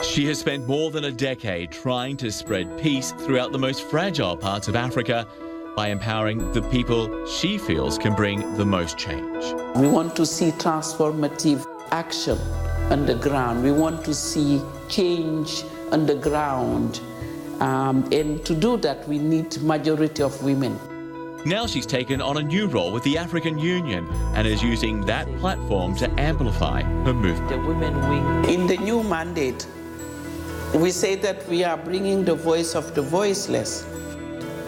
She has spent more than a decade trying to spread peace throughout the most fragile parts of Africa by empowering the people she feels can bring the most change. We want to see transformative action on the ground. We want to see change on the ground. And to do that, we need majority of women. Now she's taken on a new role with the African Union and is using that platform to amplify her movement. The women wing. In the new mandate, we say that we are bringing the voice of the voiceless,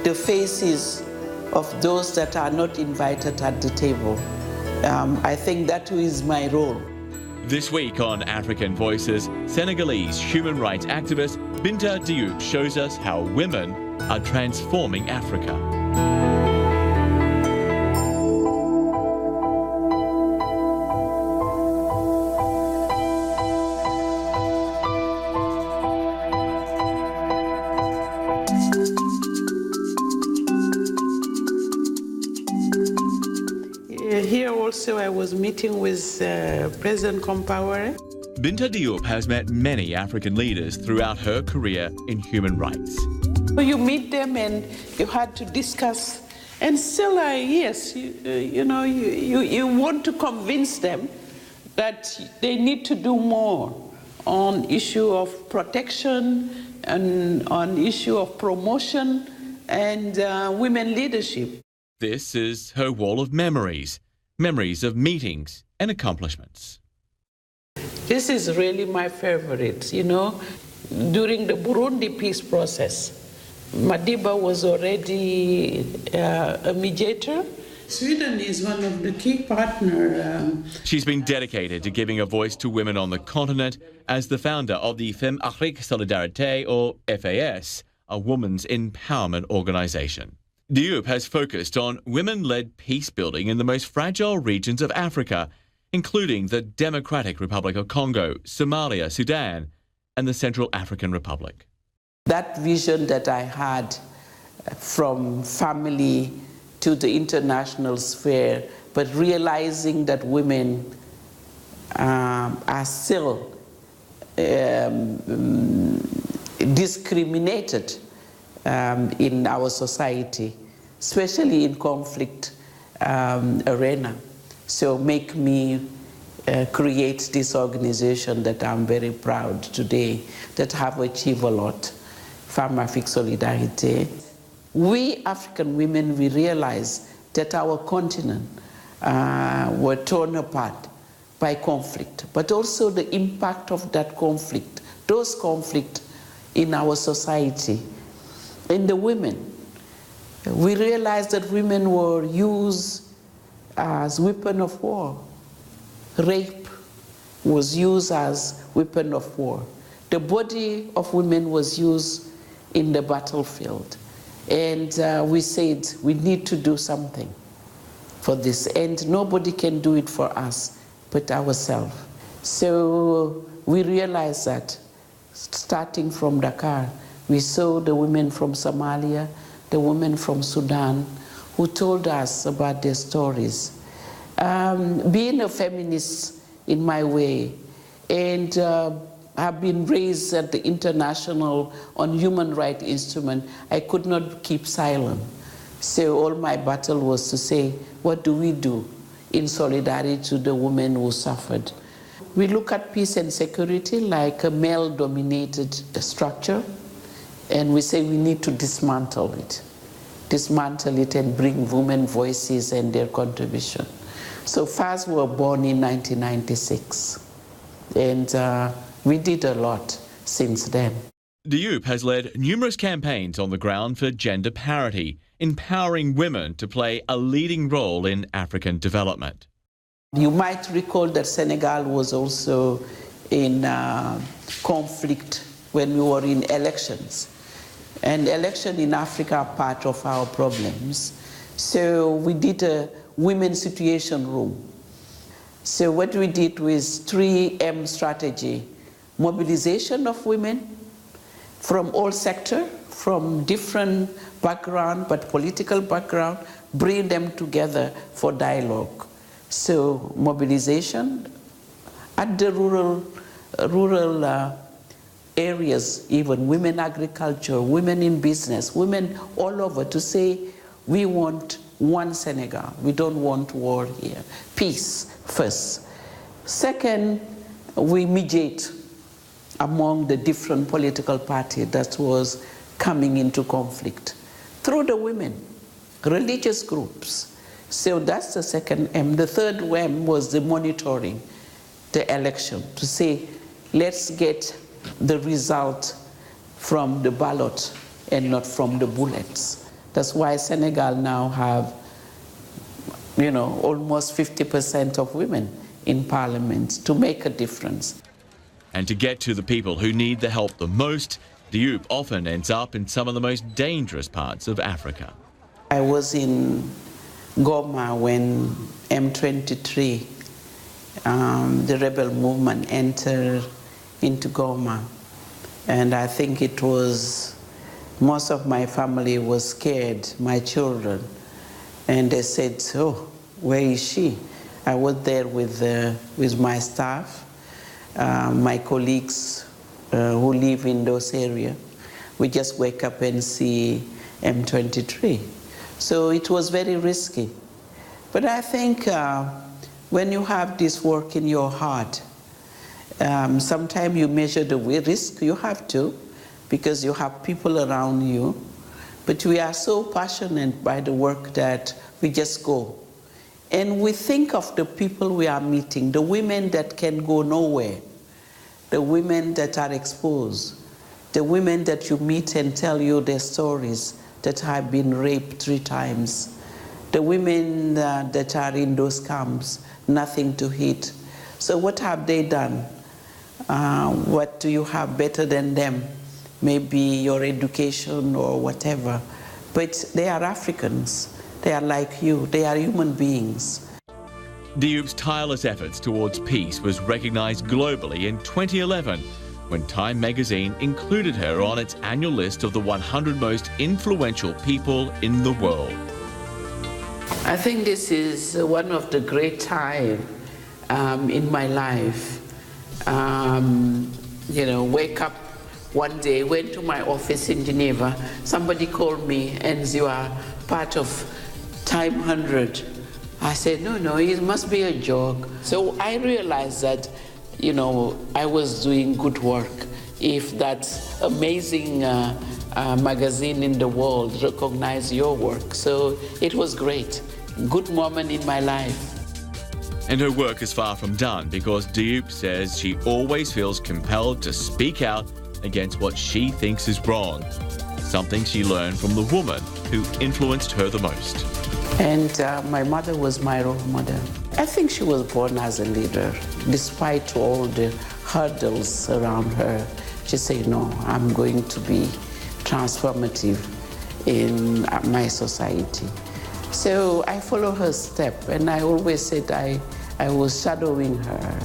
the faces of those that are not invited at the table. I think that is my role. This week on African Voices, Senegalese human rights activist Bineta Diop shows us how women are transforming Africa. Here also I was meeting with President Compaoré. Bineta Diop has met many African leaders throughout her career in human rights. You meet them and you had to discuss, and still, yes, you want to convince them that they need to do more on issue of protection and on issue of promotion and women leadership. This is her wall of memories, memories of meetings and accomplishments. This is really my favorite. During the Burundi peace process, Madiba was already a mediator. Sweden is one of the key partners. She's been dedicated to giving a voice to women on the continent as the founder of the Femmes Afrique Solidarité, or FAS, a women's empowerment organization. Diop has focused on women-led peace building in the most fragile regions of Africa, including the Democratic Republic of Congo, Somalia, Sudan, and the Central African Republic. That vision that I had from family to the international sphere, but realizing that women are still discriminated in our society, especially in conflict arena. So make me create this organization that I'm very proud today, that have achieved a lot, Femmes Afrique Solidarité. We African women, we realize that our continent were torn apart by conflict, but also the impact of that conflict, those conflicts in our society. In the women, we realized that women were used as weapon of war. Rape was used as weapon of war. The body of women was used in the battlefield. And we said we need to do something for this. And nobody can do it for us but ourselves. So we realized that starting from Dakar, we saw the women from Somalia, the women from Sudan, who told us about their stories. Being a feminist in my way, and have been raised at the International on Human Rights Instrument, I could not keep silent. So all my battle was to say, what do we do in solidarity to the women who suffered? We look at peace and security like a male-dominated structure, and we say we need to dismantle it and bring women voices and their contribution. So FAS were born in 1996, and we did a lot since then. Diop has led numerous campaigns on the ground for gender parity, empowering women to play a leading role in African development. You might recall that Senegal was also in conflict when we were in elections. And elections in Africa are part of our problems. So we did a women's situation room. So what we did was 3M strategy: mobilization of women from all sectors, from different background, but political background, bring them together for dialogue. So mobilization at the rural areas, even women agriculture, women in business, women all over, to say we want one Senegal. We don't want war here. Peace first. Second, we mediate among the different political parties that was coming into conflict through the women, religious groups. So that's the second M. The third M was the monitoring the election, to say, let's get the result from the ballot and not from the bullets. That's why Senegal now have, almost 50% of women in parliament to make a difference. And to get to the people who need the help the most, Diop often ends up in some of the most dangerous parts of Africa. I was in Goma when M23, the rebel movement, entered into Goma. And I think it was, most of my family was scared, my children. And they said, oh, where is she? I was there with my staff, my colleagues who live in those areas. We just wake up and see M23. So it was very risky. But I think when you have this work in your heart, sometimes you measure the risk, you have to, because you have people around you. But we are so passionate by the work that we just go. And we think of the people we are meeting, the women that can go nowhere, the women that are exposed, the women that you meet and tell you their stories, that have been raped 3 times, the women that are in those camps, nothing to eat. So what have they done? What do you have better than them? Maybe your education or whatever. But they are Africans. They are like you. They are human beings. Diop's tireless efforts towards peace was recognized globally in 2011 when Time magazine included her on its annual list of the 100 most influential people in the world. I think this is one of the great times in my life. Wake up one day, went to my office in Geneva, somebody called me, and you are part of Time 100. I said, no, it must be a joke. So I realized that, I was doing good work. If that amazing magazine in the world recognized your work. So it was great. Good moment in my life. And her work is far from done because Diop says she always feels compelled to speak out against what she thinks is wrong, something she learned from the woman who influenced her the most. And my mother was my role model. I think she was born as a leader. Despite all the hurdles around her, she said, no, I'm going to be transformative in my society. So I follow her step, and I always said I was shadowing her.